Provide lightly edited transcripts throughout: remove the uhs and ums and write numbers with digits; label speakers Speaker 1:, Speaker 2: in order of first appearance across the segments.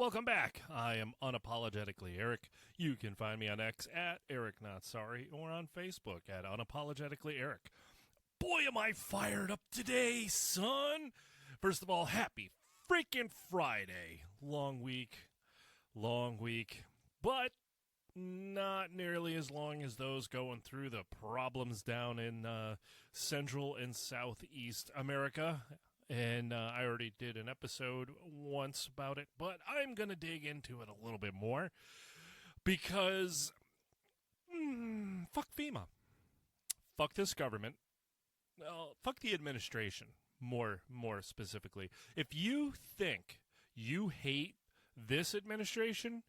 Speaker 1: Welcome back. I am unapologetically Eric. You can find me on X at Eric Not Sorry or on Facebook at Unapologetically Eric. Boy, am I fired up today, son! First of all, happy freaking Friday. Long week, but not nearly as long as those going through the problems down in Central and Southeast America. And I already did an episode once about it, but I'm going to dig into it a little bit more because fuck FEMA. Fuck this government. Fuck the administration, more specifically. If you think you hate this administration,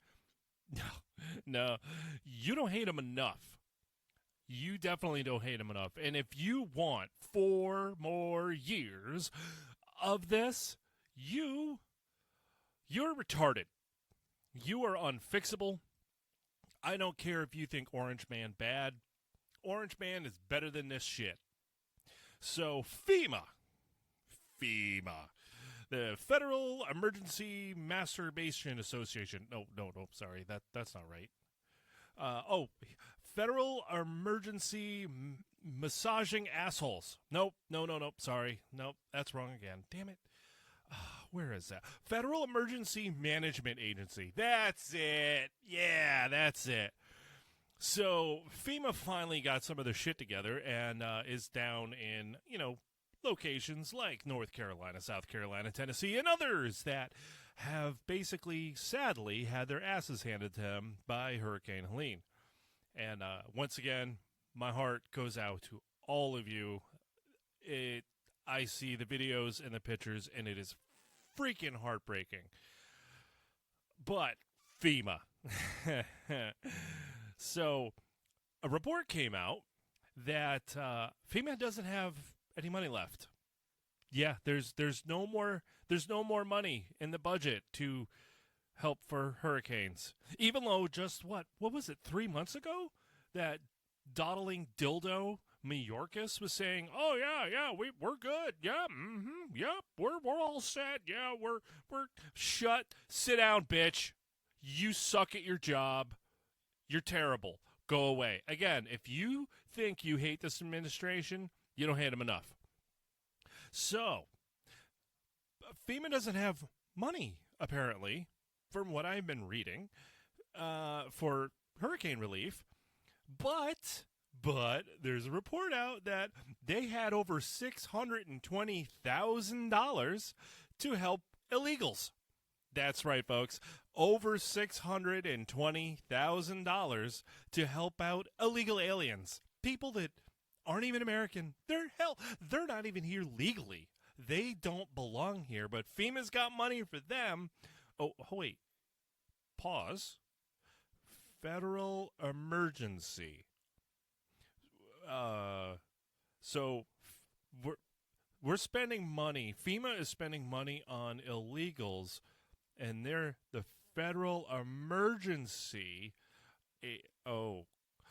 Speaker 1: no, you don't hate them enough. You definitely don't hate them enough. And if you want 4 more years of this, you're retarded. You are unfixable. I don't care if you think Orange Man bad. Orange Man is better than this shit. So FEMA, the Federal Emergency Masturbation Association. No, sorry, that's not right. Federal Emergency Massaging Assholes. Nope, sorry. Nope, that's wrong again. Damn it. Where is that? Federal Emergency Management Agency. That's it. Yeah, that's it. So FEMA finally got some of their shit together and is down in, locations like North Carolina, South Carolina, Tennessee, and others that have basically, sadly, had their asses handed to them by Hurricane Helene. And once again, my heart goes out to all of you. I see the videos and the pictures, and it is freaking heartbreaking. But FEMA. So a report came out that FEMA doesn't have any money left. Yeah, there's no more money in the budget to help for hurricanes. Even though just what was it, 3 months ago that dawdling dildo Mayorkas was saying, "Oh yeah, we're good. Yeah, yep, we're all set. Yeah, we're sit down, bitch. You suck at your job. You're terrible. Go away." Again, if you think you hate this administration, you don't hate them enough. So, FEMA doesn't have money, apparently, from what I've been reading, for hurricane relief. But there's a report out that they had over $620,000 to help illegals. That's right, folks. Over $620,000 to help out illegal aliens. People that aren't even American. They're not even here legally. They don't belong here, but FEMA's got money for them. Oh, wait. Pause. Federal emergency. So we're spending money. FEMA is spending money on illegals, and they're the federal emergency.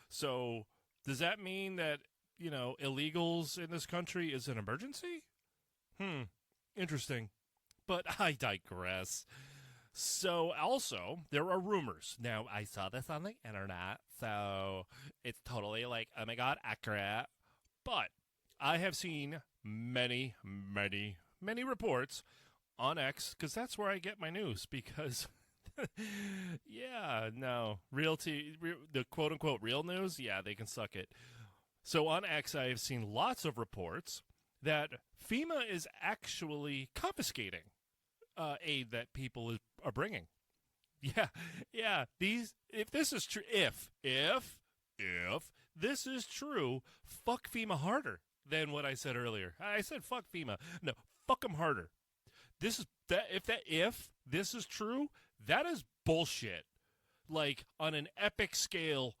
Speaker 1: So does that mean that, illegals in this country is an emergency? Interesting. But I digress. So, also, there are rumors. Now, I saw this on the internet, so it's totally oh my God, accurate. But I have seen many reports on X, because that's where I get my news, because, the quote-unquote real news, yeah, they can suck it. So on X, I have seen lots of reports that FEMA is actually confiscating aid that people are bringing. Yeah. If this is true, if this is true, fuck FEMA harder than what I said earlier. I said fuck FEMA. No, fuck them harder. If this is true, that is bullshit. Like on an epic scale,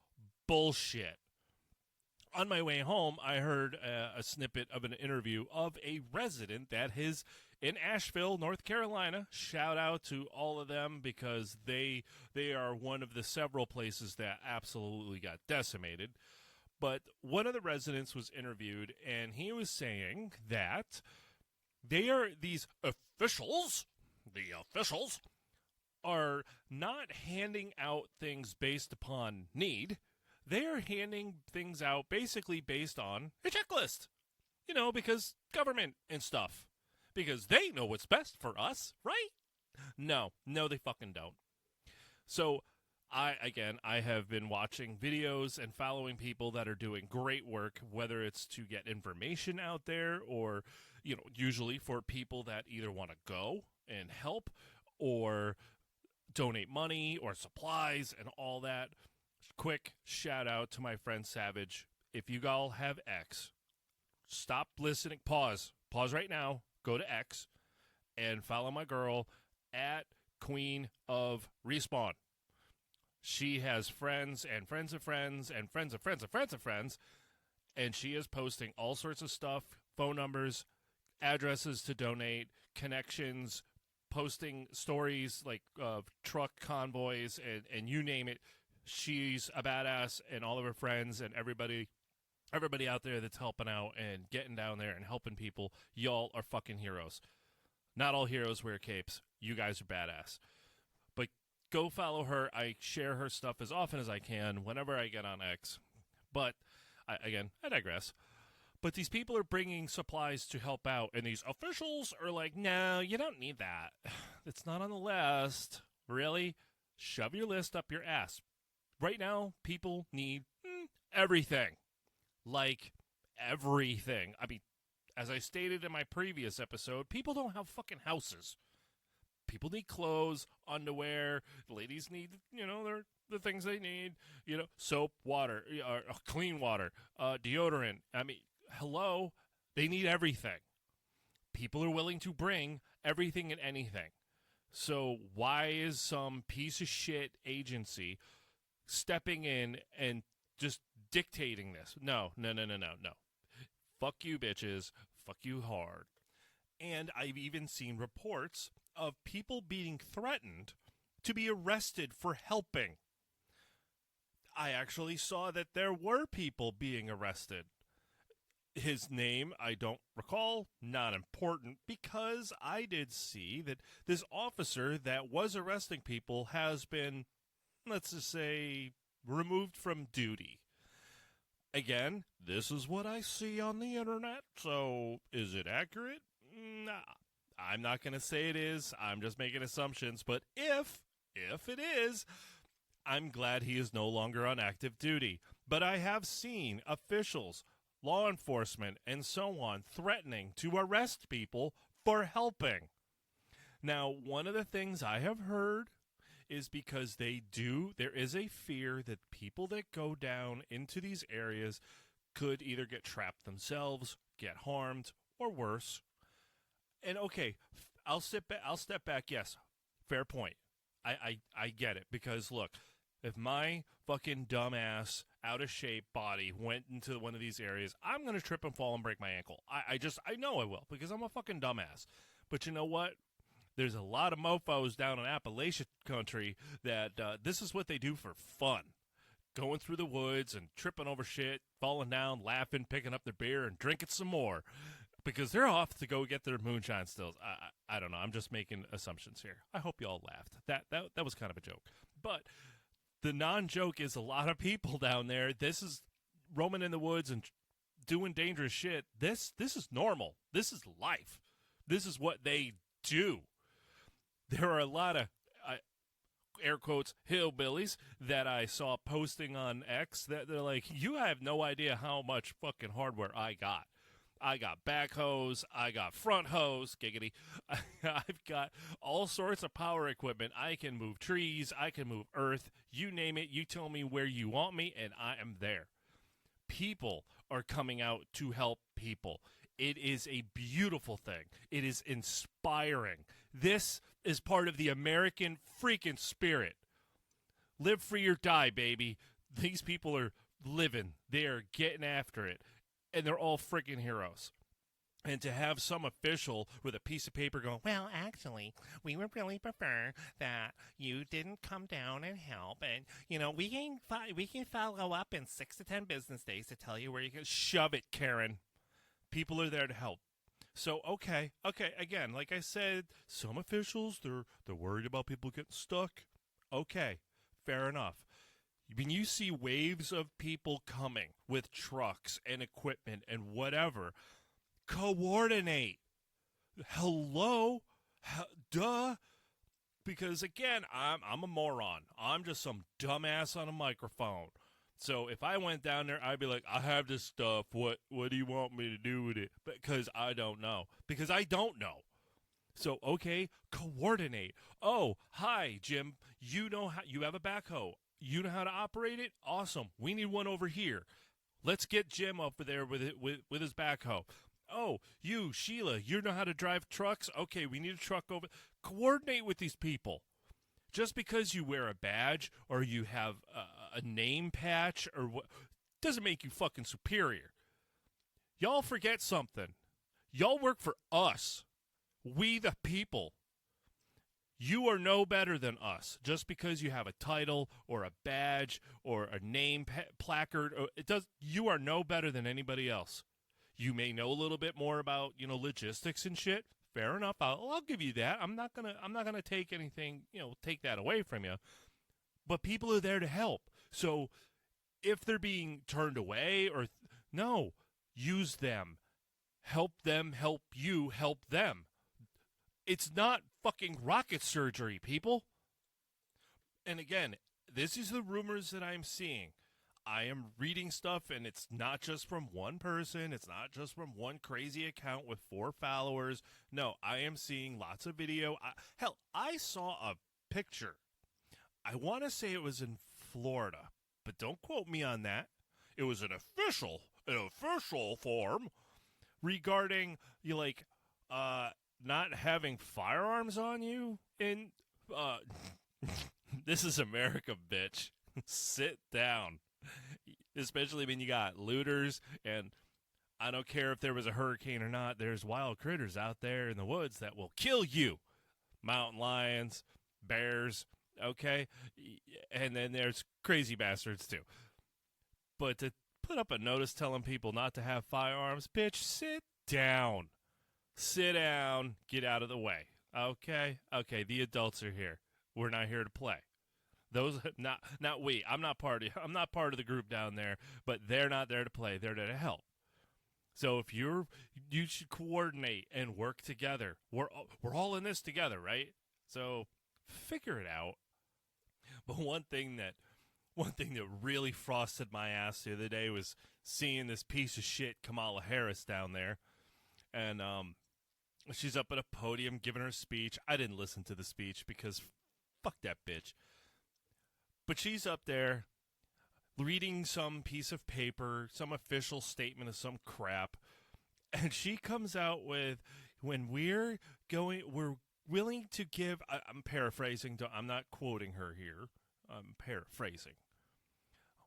Speaker 1: bullshit. On my way home, I heard a snippet of an interview of a resident that is in Asheville, North Carolina. Shout out to all of them, because they are one of the several places that absolutely got decimated. But one of the residents was interviewed, and he was saying that these officials, the officials, are not handing out things based upon need. They are handing things out basically based on a checklist. Because government and stuff. Because they know what's best for us, right? No, they fucking don't. So, I have been watching videos and following people that are doing great work, whether it's to get information out there or, usually for people that either want to go and help or donate money or supplies and all that. Quick shout out to my friend Savage. If you all have X, stop listening. Pause right now. Go to X and follow my girl at Queen of Respawn. She has friends and friends of friends and friends of friends of friends of friends, and she is posting all sorts of stuff, phone numbers, addresses to donate, connections, posting stories like truck convoys, and you name it. She's a badass, and all of her friends and everybody out there that's helping out and getting down there and helping people, y'all are fucking heroes. Not all heroes wear capes. You guys are badass. But go follow her. I share her stuff as often as I can whenever I get on X. But, I digress. But these people are bringing supplies to help out, and these officials are like, no, you don't need that. It's not on the list. Really? Shove your list up your ass. Right now, people need everything. Like, everything. I mean, as I stated in my previous episode, people don't have fucking houses. People need clothes, underwear. Ladies need, the things they need. Soap, water, clean water, deodorant. I mean, hello? They need everything. People are willing to bring everything and anything. So why is some piece of shit agency stepping in and just dictating this? No. Fuck you, bitches. Fuck you hard. And I've even seen reports of people being threatened to be arrested for helping. I actually saw that there were people being arrested. His name, I don't recall, not important, because I did see that this officer that was arresting people has been, let's just say, removed from duty. Again, this is what I see on the internet, so is it accurate? Nah, I'm not going to say it is. I'm just making assumptions, but if it is, I'm glad he is no longer on active duty. But I have seen officials, law enforcement, and so on threatening to arrest people for helping. Now, one of the things I have heard is because there is a fear that people that go down into these areas could either get trapped themselves, get harmed, or worse. And okay, I'll step back. Yes, fair point. I get it, because look, if my fucking dumbass, out of shape body went into one of these areas, I'm gonna trip and fall and break my ankle. I know I will, because I'm a fucking dumbass. But you know what? There's a lot of mofos down in Appalachian country that this is what they do for fun. Going through the woods and tripping over shit, falling down, laughing, picking up their beer, and drinking some more. Because they're off to go get their moonshine stills. I don't know. I'm just making assumptions here. I hope you all laughed. That was kind of a joke. But the non-joke is a lot of people down there. This is roaming in the woods and doing dangerous shit. This is normal. This is life. This is what they do. There are a lot of, air quotes, hillbillies that I saw posting on X that they're like, you have no idea how much fucking hardware I got. I got back hose. I got front hose. Giggity. I've got all sorts of power equipment. I can move trees. I can move earth. You name it. You tell me where you want me, and I am there. People are coming out to help people. It is a beautiful thing. It is inspiring. This is part of the American freaking spirit. Live free or die, baby. These people are living. They are getting after it. And they're all freaking heroes. And to have some official with a piece of paper going, well, actually, we would really prefer that you didn't come down and help. And, we can follow up in 6 to 10 business days to tell you where you can. Shove it, Karen. People are there to help. So okay, again, like I said, some officials they're worried about people getting stuck. Okay, fair enough. When you see waves of people coming with trucks and equipment and whatever, coordinate. Hello, duh. Because again, I'm a moron. I'm just some dumbass on a microphone. So if I went down there, I'd be like, I have this stuff. What do you want me to do with it? Because I don't know. Because I don't know. So okay, coordinate. Oh, hi, Jim. You know how you have a backhoe. You know how to operate it? Awesome. We need one over here. Let's get Jim over there with his backhoe. Oh, you, Sheila, you know how to drive trucks? Okay, we need a truck over. Coordinate with these people. Just because you wear a badge or you have a name patch or what doesn't make you fucking superior. Y'all forget something. Y'all work for us. We the people. You are no better than us just because you have a title or a badge or a name placard. You are no better than anybody else. You may know a little bit more about, logistics and shit. Fair enough. I'll give you that. I'm not gonna take anything, take that away from you. But people are there to help. So if they're being turned away no, use them. Help them help you help them. It's not fucking rocket surgery, people. And again, this is the rumors that I'm seeing. I am reading stuff, and it's not just from one person. It's not just from one crazy account with 4 followers. No, I am seeing lots of video. Hell, I saw a picture. I want to say it was in Florida, but don't quote me on that. It was an official form regarding not having firearms on you. And this is America, bitch. Sit down. Especially when you got looters, and I don't care if there was a hurricane or not, there's wild critters out there in the woods that will kill you. Mountain lions, bears, okay? And then there's crazy bastards too. But to put up a notice telling people not to have firearms, bitch, sit down. Sit down, get out of the way. Okay, the adults are here. We're not here to play. Those not we. I'm not part of the group down there, but they're not there to play. They're there to help. So if you should coordinate and work together. We're all in this together, right? So figure it out. But one thing that really frosted my ass the other day was seeing this piece of shit Kamala Harris down there, and she's up at a podium giving her speech. I didn't listen to the speech because fuck that bitch. But she's up there reading some piece of paper, some official statement of some crap, and she comes out with, when we're willing to give, I'm paraphrasing, I'm not quoting her here, I'm paraphrasing.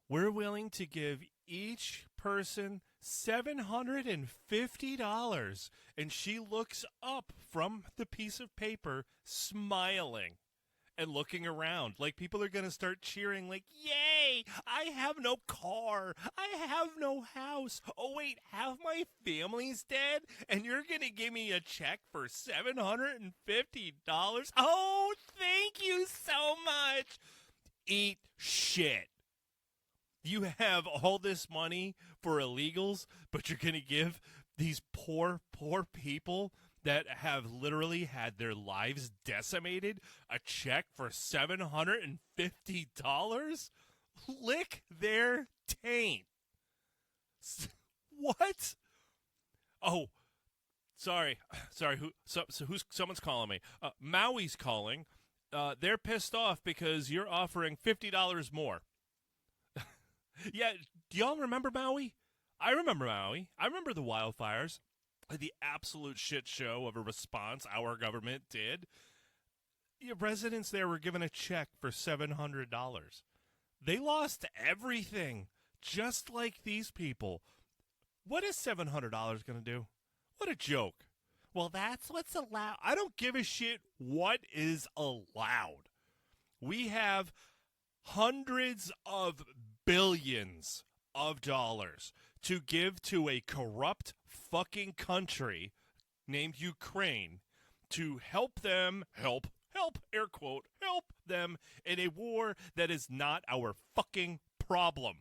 Speaker 1: We're willing to give each person $750, and she looks up from the piece of paper, smiling. And looking around like people are going to start cheering like, yay, I have no car. I have no house. Oh, wait, half my family's dead? And you're going to give me a check for $750? Oh, thank you so much. Eat shit. You have all this money for illegals, but you're going to give these poor people that have literally had their lives decimated a check for $750? Lick their taint. What? Oh, sorry. Someone's calling me. Maui's calling. They're pissed off because you're offering $50 more. Yeah, do y'all remember Maui? I remember Maui. I remember the wildfires. The absolute shit show of a response our government did. Residents there were given a check for $700. They lost everything, just like these people. What is $700 going to do? What a joke. Well, that's what's allowed. I don't give a shit what is allowed. We have hundreds of billions of dollars to give to a corrupt fucking country, named Ukraine to help them, help, air quote, help them in a war that is not our fucking problem.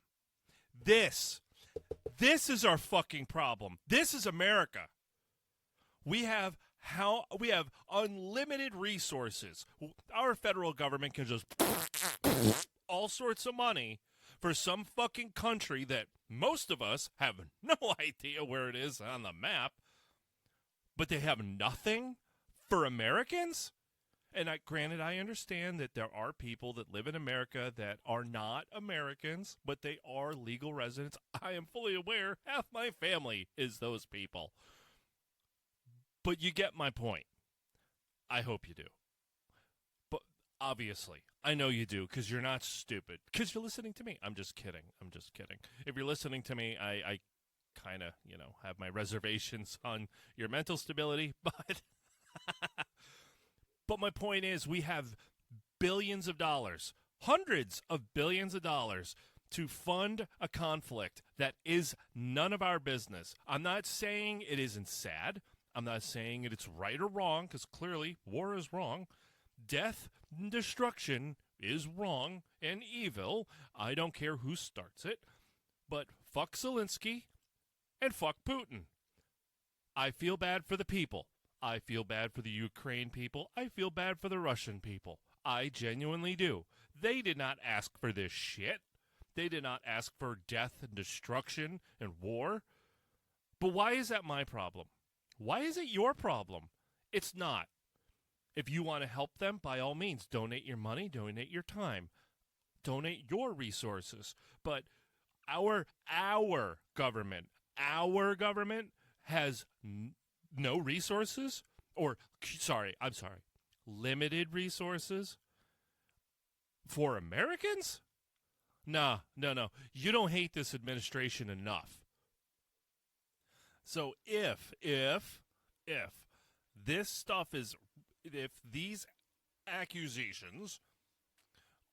Speaker 1: This is our fucking problem. This is America. We have unlimited resources. Our federal government can just all sorts of money for some fucking country that most of us have no idea where it is on the map, but they have nothing for Americans? And granted, I understand that there are people that live in America that are not Americans, but they are legal residents. I am fully aware half my family is those people. But you get my point. I hope you do. But obviously, I know you do because you're not stupid. Because you're listening to me. I'm just kidding. If you're listening to me, I kind of, have my reservations on your mental stability. But my point is we have billions of dollars, hundreds of billions of dollars to fund a conflict that is none of our business. I'm not saying it isn't sad. I'm not saying it's right or wrong, because clearly war is wrong. Death and destruction is wrong and evil. I don't care who starts it. But fuck Zelensky and fuck Putin. I feel bad for the people. I feel bad for the Ukraine people. I feel bad for the Russian people. I genuinely do. They did not ask for this shit. They did not ask for death and destruction and war. But why is that my problem? Why is it your problem? It's not. If you want to help them, by all means, donate your money, donate your time, donate your resources. But our government has no resources, limited resources for Americans? No. You don't hate this administration enough. So if this stuff if these accusations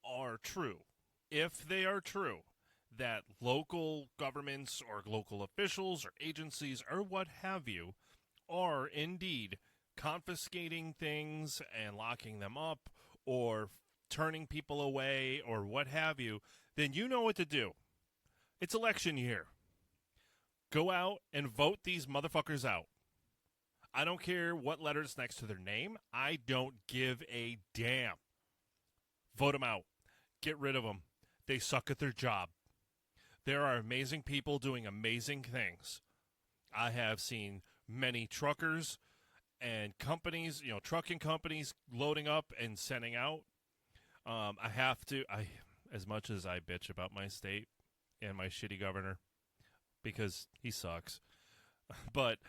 Speaker 1: are true, if they are true, that local governments or local officials or agencies or what have you are indeed confiscating things and locking them up or turning people away or what have you, then you know what to do. It's election year. Go out and vote these motherfuckers out. I don't care what letter's next to their name. I don't give a damn. Vote them out. Get rid of them. They suck at their job. There are amazing people doing amazing things. I have seen many truckers and companies, trucking companies loading up and sending out. As much as I bitch about my state and my shitty governor, because he sucks. But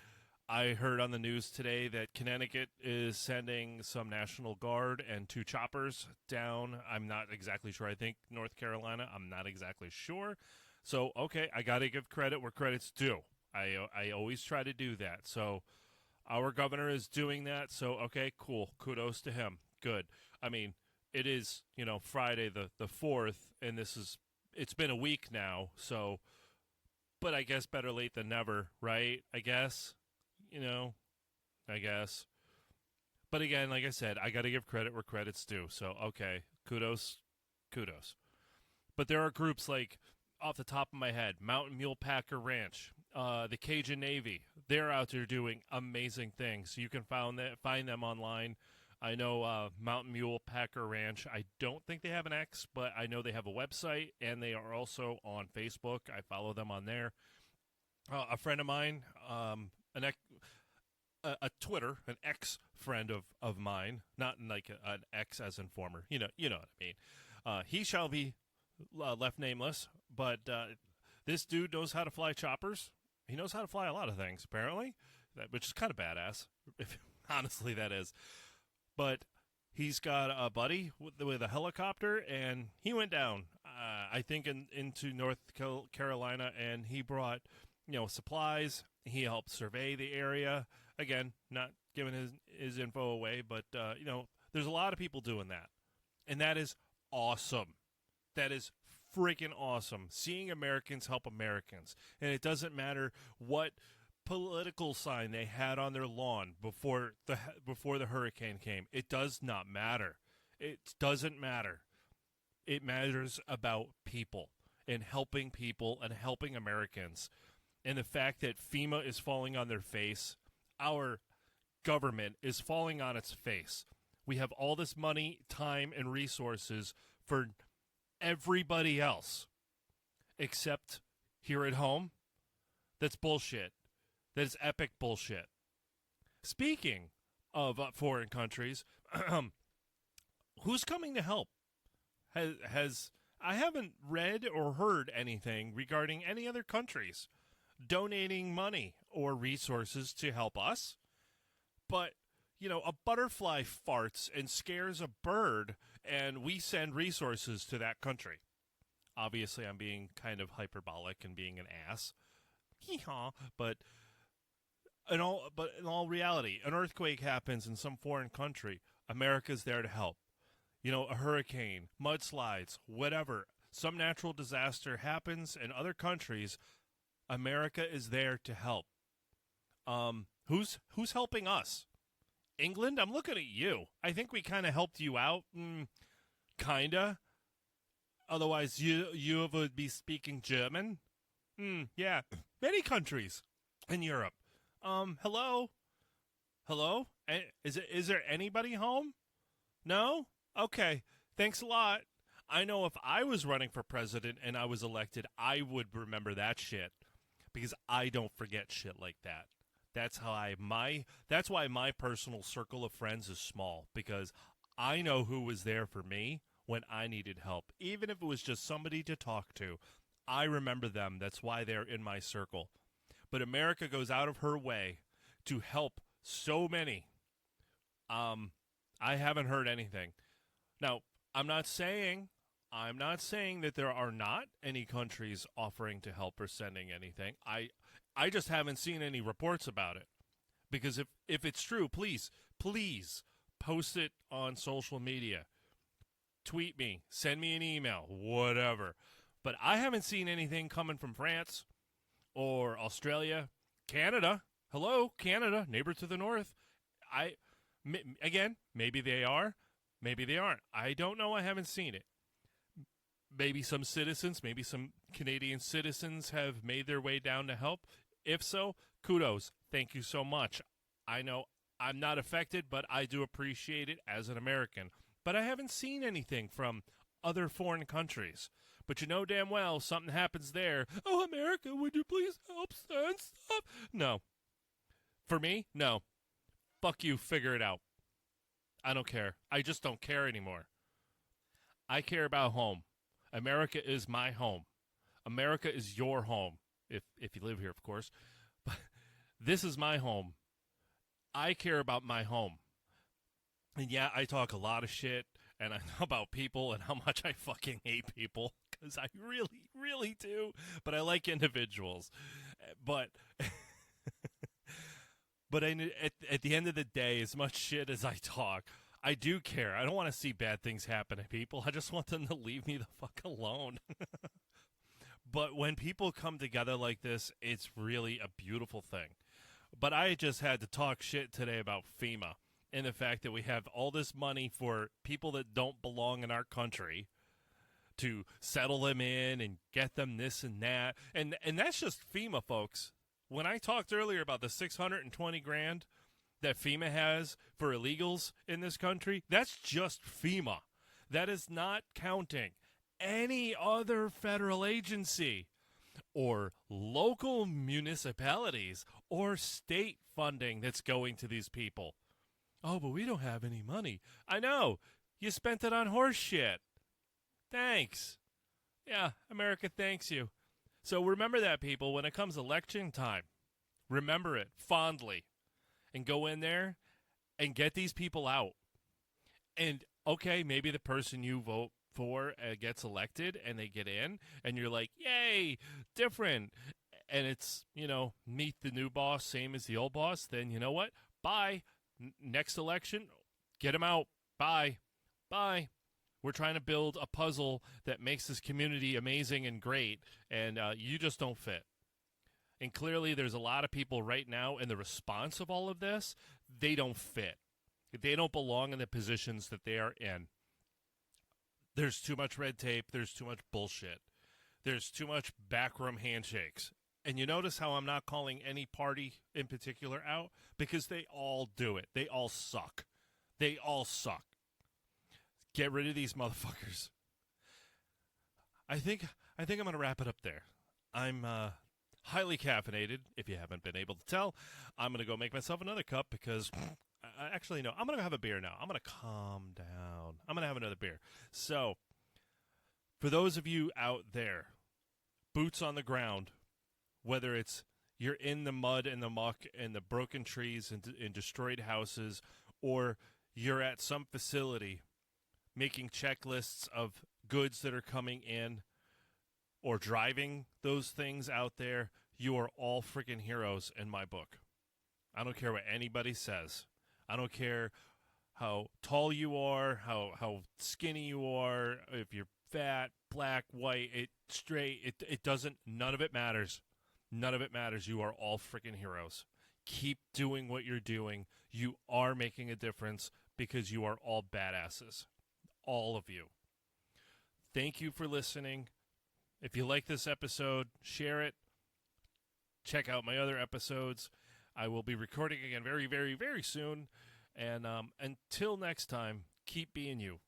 Speaker 1: I heard on the news today that Connecticut is sending some National Guard and 2 choppers down. I'm not exactly sure. I think North Carolina. I'm not exactly sure. So, okay, I got to give credit where credit's due. I always try to do that. So our governor is doing that. So, okay, cool. Kudos to him. Good. I mean, it is, Friday the 4th, and it's been a week now. So, but I guess better late than never, right? I guess. But again, like I said, I got to give credit where credit's due. So, okay, kudos. But there are groups like, off the top of my head, Mountain Mule Packer Ranch, the Cajun Navy. They're out there doing amazing things. You can find them online. I know Mountain Mule Packer Ranch. I don't think they have an X, but I know they have a website, and they are also on Facebook. I follow them on there. A friend of mine, a Twitter, an ex-friend of mine, not like an ex as in former. You know what I mean. He shall be left nameless, but this dude knows how to fly choppers. He knows how to fly a lot of things, apparently, which is kind of badass. Honestly, that is. But he's got a buddy with a helicopter, and he went down, I think, into North Carolina, and he brought, supplies. He helped survey the area. Again, not giving his info away, but, there's a lot of people doing that. And that is awesome. That is freaking awesome. Seeing Americans help Americans. And it doesn't matter what political sign they had on their lawn before the hurricane came. It does not matter. It doesn't matter. It matters about people and helping people and helping Americans. And the fact that FEMA is falling on their face, our government is falling on its face. We have all this money, time, and resources for everybody else except here at home. That's bullshit. That is epic bullshit. Speaking of foreign countries, who's coming to help? I haven't read or heard anything regarding any other countries donating money or resources to help us. But, a butterfly farts and scares a bird, and we send resources to that country. Obviously, I'm being kind of hyperbolic and being an ass. Hee-haw. But in all reality, an earthquake happens in some foreign country. America's there to help. A hurricane, mudslides, whatever. Some natural disaster happens in other countries. America is there to help. Who's helping us? England? I'm looking at you. I think we kind of helped you out. Kinda. Otherwise, you would be speaking German. Yeah. Many countries in Europe. Hello? Hello? Is there anybody home? No? Okay. Thanks a lot. I know if I was running for president and I was elected, I would remember that shit. Because I don't forget shit like that. That's why my personal circle of friends is small, because I know who was there for me when I needed help. Even if it was just somebody to talk to, I remember them. That's why they're in my circle. But America goes out of her way to help so many. I haven't heard anything. Now, I'm not saying that there are not any countries offering to help or sending anything. I just haven't seen any reports about it. Because if it's true, please post it on social media. Tweet me, send me an email, whatever. But I haven't seen anything coming from France or Australia, Canada. Hello, Canada, neighbor to the north. Again, maybe they are, maybe they aren't. I don't know. I haven't seen it. Maybe some citizens, maybe some Canadian citizens have made their way down to help. If so, kudos. Thank you so much. I know I'm not affected, but I do appreciate it as an American. But I haven't seen anything from other foreign countries. But you know damn well something happens there. Oh, America, would you please help send stuff? No. For me, no. Fuck you, figure it out. I don't care. I just don't care anymore. I care about home. America is my home. America is your home, if you live here, of course. But this is my home. I care about my home. And yeah, I talk a lot of shit, and I know about people and how much I fucking hate people, because I really, really do. But I like individuals. But at the end of the day, as much shit as I talk, I do care. I don't want to see bad things happen to people. I just want them to leave me the fuck alone. But when people come together like this, it's really a beautiful thing. But I just had to talk shit today about FEMA and the fact that we have all this money for people that don't belong in our country to settle them in and get them this and that. And that's just FEMA, folks. When I talked earlier about the $620,000 that FEMA has for illegals in this country, that's just FEMA. That is not counting any other federal agency or local municipalities or state funding that's going to these people. Oh, but we don't have any money. I know. You spent it on horse shit. Thanks. Yeah, America thanks you. So remember that, people, when it comes election time. Remember it fondly. And go in there and get these people out. And, okay, maybe the person you vote for gets elected and they get in. And you're like, yay, different. And it's, meet the new boss, same as the old boss. Then you know what? Bye. Next election, get them out. Bye. Bye. We're trying to build a puzzle that makes this community amazing and great. And you just don't fit. And clearly there's a lot of people right now in the response of all of this, they don't fit. They don't belong in the positions that they are in. There's too much red tape. There's too much bullshit. There's too much backroom handshakes. And you notice how I'm not calling any party in particular out? Because they all do it. They all suck. They all suck. Get rid of these motherfuckers. I think I'm going to wrap it up there. I'm highly caffeinated, if you haven't been able to tell. I'm going to go make myself another cup because... Actually, no, I'm going to have a beer now. I'm going to calm down. I'm going to have another beer. So, for those of you out there, boots on the ground, whether it's you're in the mud and the muck and the broken trees and destroyed houses, or you're at some facility making checklists of goods that are coming in or driving those things out there, you are all freaking heroes in my book. I don't care what anybody says. I don't care how tall you are, how skinny you are, if you're fat, black, white, straight, it doesn't, none of it matters. None of it matters. You are all freaking heroes. Keep doing what you're doing. You are making a difference because you are all badasses. All of you. Thank you for listening. If you like this episode, share it. Check out my other episodes. I will be recording again very, very, very soon. And until next time, keep being you.